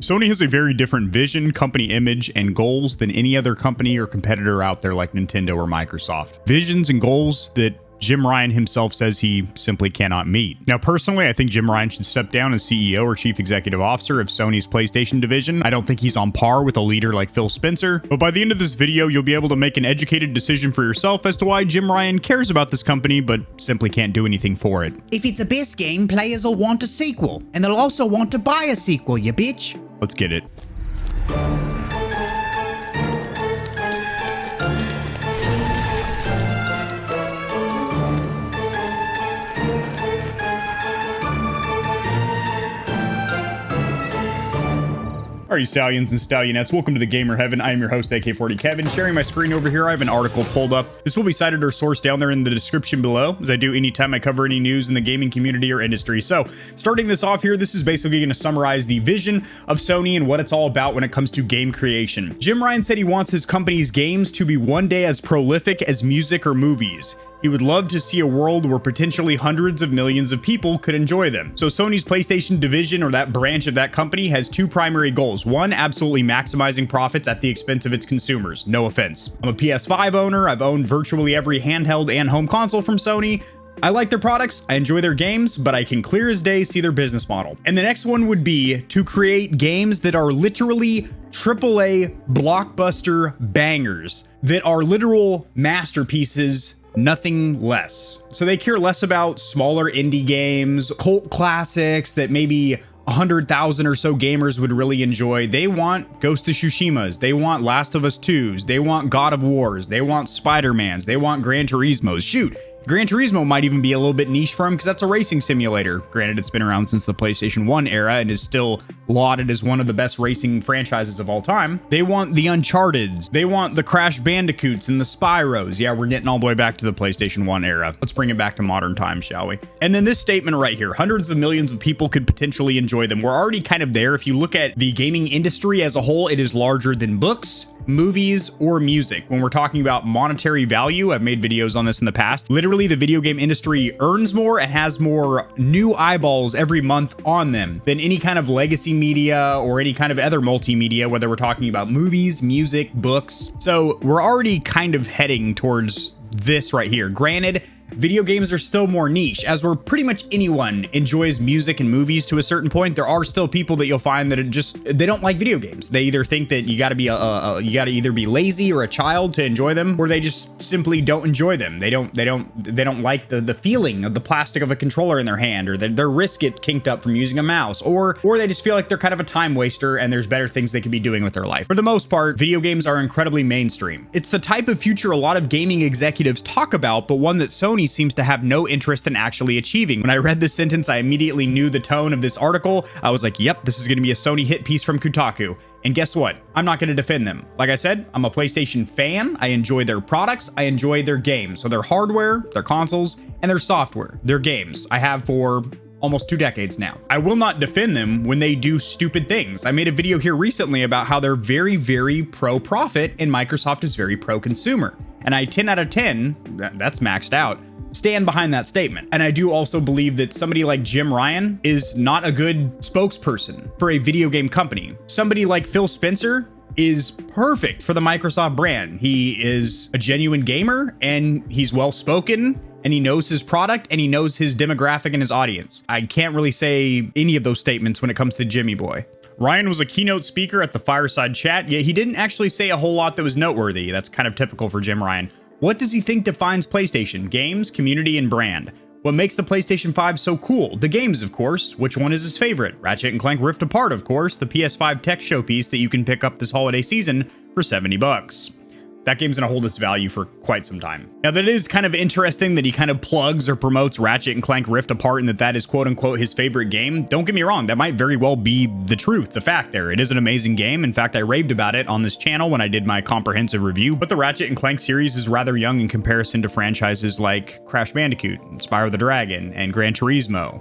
Sony has a very different vision, company image, and goals than any other company or competitor out there like Nintendo or Microsoft. Visions and goals that Jim Ryan himself says he simply cannot meet. Now, personally, I think Jim Ryan should step down as CEO or Chief Executive Officer of Sony's PlayStation division. I don't think he's on par with a leader like Phil Spencer, but by the end of this video, you'll be able to make an educated decision for yourself as to why Jim Ryan cares about this company, but simply can't do anything for it. If it's a best game, players will want a sequel, and they'll also want to buy a sequel, you bitch. Let's get it. Alrighty, stallions and stallionettes, welcome to the Gamer Heaven. I am your host, AK40 Kevin. Sharing my screen over here, I have an article pulled up. This will be cited or sourced down there in the description below, as I do anytime I cover any news in the gaming community or industry. So, starting this off here, this is basically going to summarize the vision of Sony and what it's all about when it comes to game creation. Jim Ryan said he wants his company's games to be one day as prolific as music or movies. He would love to see a world where potentially hundreds of millions of people could enjoy them. So Sony's PlayStation division, or that branch of that company, has two primary goals. One, absolutely maximizing profits at the expense of its consumers. No offense. I'm a PS5 owner. I've owned virtually every handheld and home console from Sony. I like their products, I enjoy their games, but I can clear as day see their business model. And the next one would be to create games that are literally AAA blockbuster bangers, that are literal masterpieces, nothing less. So they care less about smaller indie games, cult classics that maybe 100,000 or so gamers would really enjoy. They want Ghost of Tsushimas, they want Last of Us 2s, they want God of Wars, they want Spider-Mans, they want Gran Turismos. Shoot, Gran Turismo might even be a little bit niche for him because that's a racing simulator. Granted, it's been around since the PlayStation 1 era and is still lauded as one of the best racing franchises of all time. They want the Uncharteds. They want the Crash Bandicoots and the Spyros. Yeah, we're getting all the way back to the PlayStation 1 era. Let's bring it back to modern times, shall we? And then this statement right here, hundreds of millions of people could potentially enjoy them. We're already kind of there. If you look at the gaming industry as a whole, it is larger than books, movies, or music. When we're talking about monetary value, I've made videos on this in the past. Literally, the video game industry earns more and has more new eyeballs every month on them than any kind of legacy media or any kind of other multimedia, whether we're talking about movies, music, books. So we're already kind of heading towards this right here. Granted, video games are still more niche, as where pretty much anyone enjoys music and movies to a certain point. There are still people that you'll find that they don't like video games. They either think that you got to be you got to either be lazy or a child to enjoy them, or they just simply don't enjoy them. They don't like the feeling of the plastic of a controller in their hand, or their wrist get kinked up from using a mouse, or they just feel like they're kind of a time waster and there's better things they could be doing with their life. For the most part, video games are incredibly mainstream. It's the type of future a lot of gaming executives talk about, but one that Sony seems to have no interest in actually achieving. When I read this sentence, I immediately knew the tone of this article. I was like, yep, this is going to be a Sony hit piece from Kotaku. And guess what? I'm not going to defend them. Like I said, I'm a PlayStation fan. I enjoy their products. I enjoy their games. So their hardware, their consoles, and their software, their games. I have for almost 2 decades now. I will not defend them when they do stupid things. I made a video here recently about how they're very, very pro-profit and Microsoft is very pro-consumer. And I 10 out of 10, that's maxed out, stand behind that statement. And I do also believe that somebody like Jim Ryan is not a good spokesperson for a video game company. Somebody like Phil Spencer is perfect for the Microsoft brand. He is a genuine gamer and he's well-spoken and he knows his product and he knows his demographic and his audience. I can't really say any of those statements when it comes to Jimmy Boy. Ryan was a keynote speaker at the Fireside Chat, yet he didn't actually say a whole lot that was noteworthy. That's kind of typical for Jim Ryan. What does he think defines PlayStation? Games, community, and brand. What makes the PlayStation 5 so cool? The games, of course. Which one is his favorite? Ratchet & Clank Rift Apart, of course, the PS5 tech showpiece that you can pick up this holiday season for $70. That game's gonna hold its value for quite some time. Now, that is kind of interesting that he kind of plugs or promotes Ratchet & Clank Rift Apart and that is quote unquote his favorite game. Don't get me wrong, that might very well be the truth, the fact there. It is an amazing game. In fact, I raved about it on this channel when I did my comprehensive review, but the Ratchet & Clank series is rather young in comparison to franchises like Crash Bandicoot, Spyro the Dragon, and Gran Turismo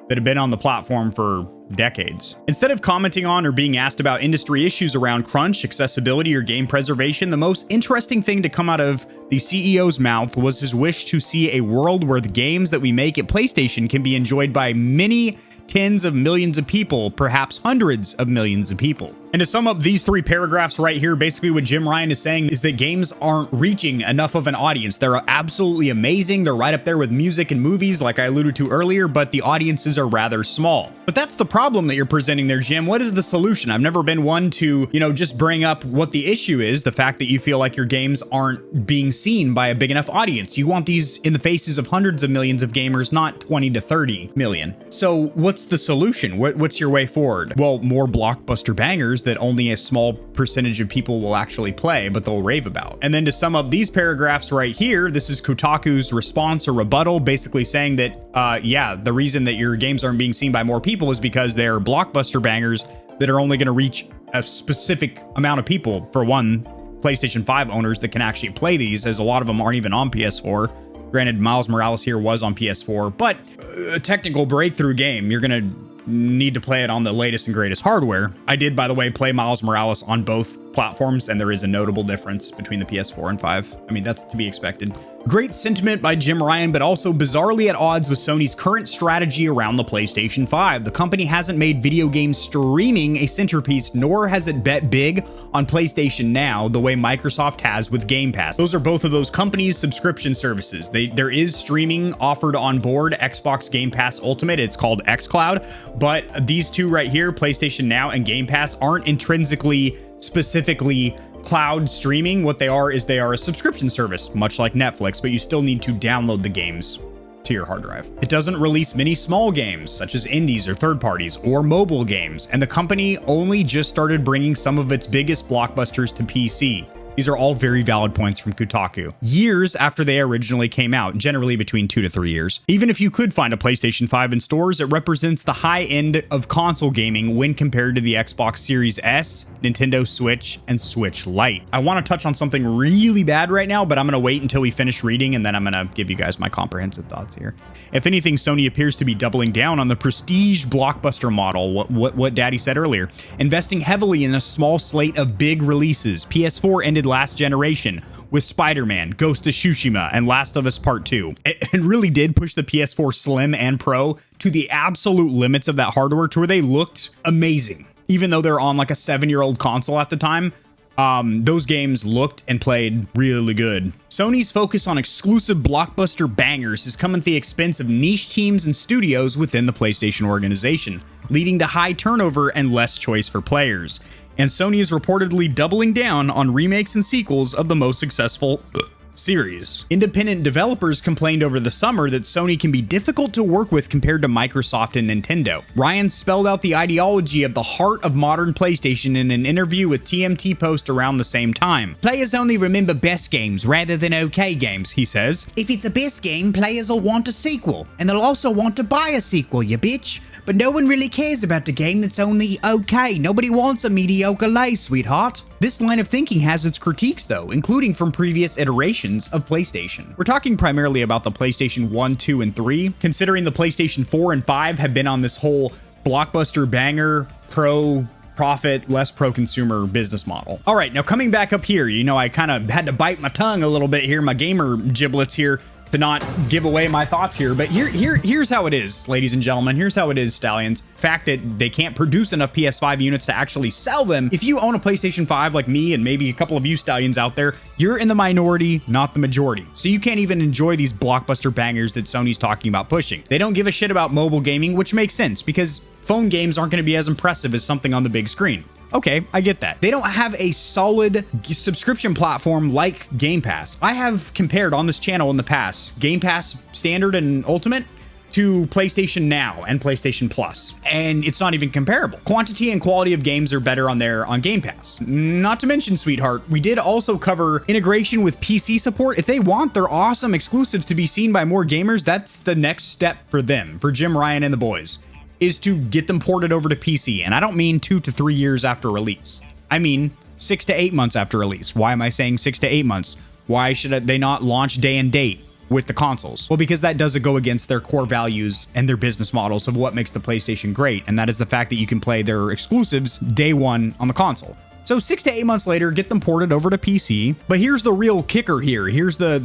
that have been on the platform for decades. Instead of commenting on or being asked about industry issues around crunch, accessibility, or game preservation, the most interesting thing to come out of the CEO's mouth was his wish to see a world where the games that we make at PlayStation can be enjoyed by many tens of millions of people, perhaps hundreds of millions of people. And to sum up these 3 paragraphs right here, basically what Jim Ryan is saying is that games aren't reaching enough of an audience. They're absolutely amazing. They're right up there with music and movies, like I alluded to earlier, but the audiences are rather small. But that's the problem that you're presenting there, Jim. What is the solution? I've never been one to, just bring up what the issue is, the fact that you feel like your games aren't being seen by a big enough audience. You want these in the faces of hundreds of millions of gamers, not 20 to 30 million. So what's the solution? What's your way forward? Well, more blockbuster bangers that only a small percentage of people will actually play, but they'll rave about. And then to sum up these paragraphs right here, this is Kotaku's response or rebuttal, basically saying that, yeah, the reason that your games aren't being seen by more people is because they're blockbuster bangers that are only going to reach a specific amount of people. For one, PlayStation 5 owners that can actually play these, as a lot of them aren't even on PS4. Granted, Miles Morales here was on PS4, but a technical breakthrough game, you're going to need to play it on the latest and greatest hardware. I did, by the way, play Miles Morales on both platforms, and there is a notable difference between the PS4 and 5. I mean, that's to be expected. Great sentiment by Jim Ryan, but also bizarrely at odds with Sony's current strategy around the PlayStation 5. The company hasn't made video game streaming a centerpiece, nor has it bet big on PlayStation Now the way Microsoft has with Game Pass. Those are both of those companies' subscription services. There is streaming offered on board Xbox Game Pass Ultimate. It's called xCloud, but these two right here, PlayStation Now and Game Pass, aren't intrinsically specifically cloud streaming. What they are is they are a subscription service, much like Netflix, but you still need to download the games to your hard drive. It doesn't release many small games, such as indies or third parties or mobile games, and the company only just started bringing some of its biggest blockbusters to PC. These are all very valid points from Kotaku. Years after they originally came out, generally between 2 to 3 years. Even if you could find a PlayStation 5 in stores, it represents the high end of console gaming when compared to the Xbox Series S, Nintendo Switch, and Switch Lite. I want to touch on something really bad right now, but I'm going to wait until we finish reading, and then I'm going to give you guys my comprehensive thoughts here. If anything, Sony appears to be doubling down on the prestige blockbuster model, what Daddy said earlier, investing heavily in a small slate of big releases. PS4 ended last generation with Spider-Man, Ghost of Tsushima, and Last of Us Part 2. It really did push the PS4 Slim and Pro to the absolute limits of that hardware to where they looked amazing. Even though they're on like a 7-year-old console at the time, those games looked and played really good. Sony's focus on exclusive blockbuster bangers has come at the expense of niche teams and studios within the PlayStation organization, leading to high turnover and less choice for players. And Sony is reportedly doubling down on remakes and sequels of the most successful series. Independent developers complained over the summer that Sony can be difficult to work with compared to Microsoft and Nintendo. Ryan spelled out the ideology of the heart of modern PlayStation in an interview with TMT Post around the same time. Players only remember best games rather than okay games, he says. If it's a best game, players will want a sequel, and they'll also want to buy a sequel, you bitch. But no one really cares about the game that's only okay. Nobody wants a mediocre lay, sweetheart. This line of thinking has its critiques though, including from previous iterations of PlayStation. We're talking primarily about the PlayStation 1, 2, and 3, considering the PlayStation 4 and 5 have been on this whole blockbuster banger, pro profit, less pro-consumer business model. All right, now coming back up here, I kind of had to bite my tongue a little bit here, my gamer giblets here, to not give away my thoughts here, but here's how it is, ladies and gentlemen. Here's how it is, Stallions. Fact that they can't produce enough PS5 units to actually sell them. If you own a PlayStation 5 like me and maybe a couple of you Stallions out there, you're in the minority, not the majority. So you can't even enjoy these blockbuster bangers that Sony's talking about pushing. They don't give a shit about mobile gaming, which makes sense because phone games aren't going to be as impressive as something on the big screen. Okay, I get that. They don't have a solid subscription platform like Game Pass. I have compared on this channel in the past Game Pass Standard and Ultimate to PlayStation Now and PlayStation Plus, and it's not even comparable. Quantity and quality of games are better on Game Pass. Not to mention, sweetheart, we did also cover integration with PC support. If they want their awesome exclusives to be seen by more gamers, that's the next step for them, for Jim Ryan and the boys, is to get them ported over to PC. And I don't mean 2 to 3 years after release. I mean 6 to 8 months after release. Why am I saying 6 to 8 months? Why should they not launch day and date with the consoles? Well, because that doesn't go against their core values and their business models of what makes the PlayStation great. And that is the fact that you can play their exclusives day one on the console. So 6 to 8 months later, get them ported over to PC. But here's the real kicker here. Here's the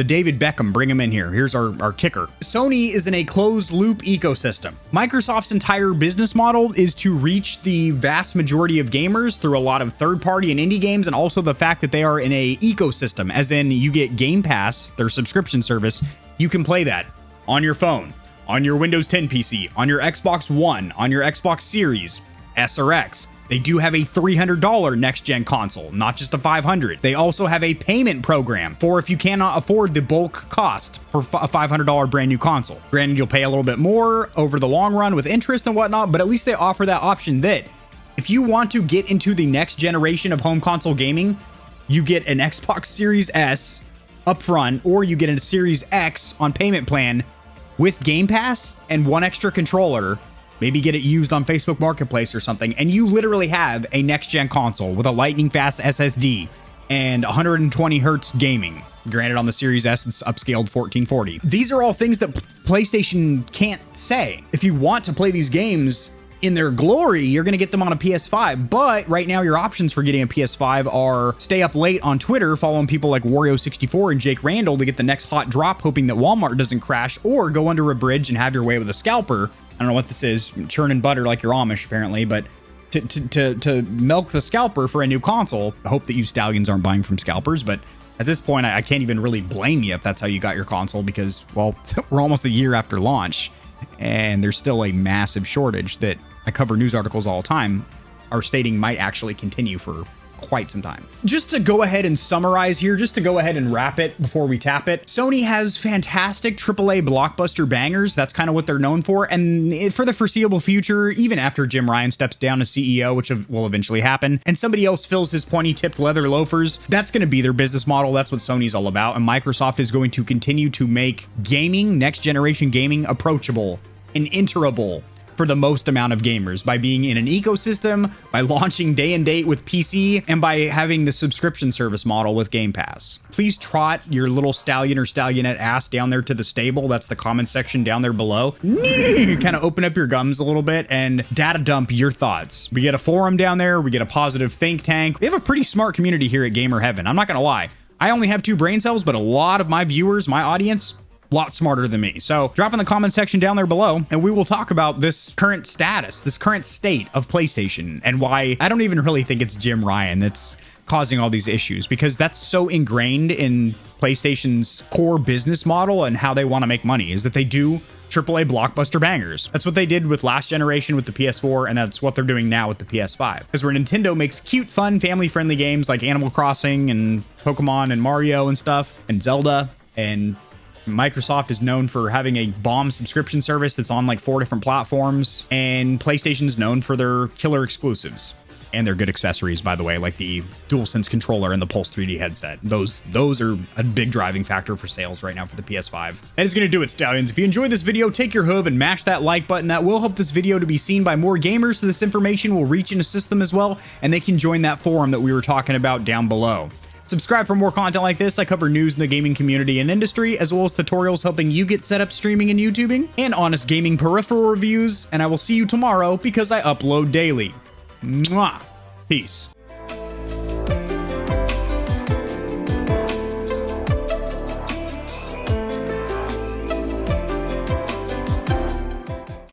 David Beckham, bring him in here. Here's our kicker. Sony is in a closed loop ecosystem. Microsoft's entire business model is to reach the vast majority of gamers through a lot of third-party and indie games, and also the fact that they are in a ecosystem, as in you get Game Pass, their subscription service. You can play that on your phone, on your Windows 10 PC, on your Xbox One, on your Xbox Series, S or X. They do have a $300 next-gen console, not just a $500. They also have a payment program for if you cannot afford the bulk cost for a $500 brand new console. Granted, you'll pay a little bit more over the long run with interest and whatnot, but at least they offer that option that if you want to get into the next generation of home console gaming, you get an Xbox Series S upfront, or you get a Series X on payment plan with Game Pass and one extra controller. Maybe get it used on Facebook Marketplace or something, and you literally have a next-gen console with a lightning-fast SSD and 120 hertz gaming. Granted, on the Series S, it's upscaled 1440. These are all things that PlayStation can't say. If you want to play these games in their glory, you're going to get them on a PS5. But right now, your options for getting a PS5 are stay up late on Twitter, following people like Wario64 and Jake Randall to get the next hot drop, hoping that Walmart doesn't crash, or go under a bridge and have your way with a scalper. I don't know what this is, churning butter like you're Amish apparently, but to milk the scalper for a new console. I hope that you stallions aren't buying from scalpers, but at this point, I can't even really blame you if that's how you got your console, because, well, we're almost a year after launch, and there's still a massive shortage that I cover news articles all the time are stating might actually continue for quite some time. Just to go ahead and summarize here, just to go ahead and wrap it before we tap it, Sony has fantastic AAA blockbuster bangers. That's kind of what they're known for. And for the foreseeable future, even after Jim Ryan steps down as CEO, which will eventually happen, and somebody else fills his pointy-tipped leather loafers, that's going to be their business model. That's what Sony's all about. And Microsoft is going to continue to make gaming, next-generation gaming, approachable and enterable for the most amount of gamers by being in an ecosystem, by launching day and date with PC, and by having the subscription service model with Game Pass. Please trot your little stallion or stallionette ass down there to the stable. That's the comment section down there below. Kind of open up your gums a little bit and data dump your thoughts. We get a forum down there. We get a positive think tank. We have a pretty smart community here at Gamer Heaven. I'm not going to lie. I only have 2 brain cells, but a lot of my viewers, my audience, lot smarter than me. So drop in the comment section down there below, and we will talk about this current status, this current state of PlayStation, and why I don't even really think it's Jim Ryan that's causing all these issues, because that's so ingrained in PlayStation's core business model and how they want to make money, is that they do AAA blockbuster bangers. That's what they did with last generation with the PS4, and that's what they're doing now with the PS5. Because where Nintendo makes cute, fun, family-friendly games like Animal Crossing and Pokemon and Mario and stuff, and Zelda, and Microsoft is known for having a bomb subscription service that's on like 4 different platforms, and PlayStation's known for their killer exclusives and their good accessories, by the way, like the DualSense controller and the Pulse 3D headset. Those are a big driving factor for sales right now for the PS5. That is going to do it, Stallions. If you enjoyed this video, take your hoof and mash that like button. That will help this video to be seen by more gamers, so this information will reach and assist them as well, and they can join that forum that we were talking about down below. Subscribe for more content like this. I cover news in the gaming community and industry, as well as tutorials helping you get set up streaming and YouTubing, and honest gaming peripheral reviews, and I will see you tomorrow because I upload daily. Mwah! Peace.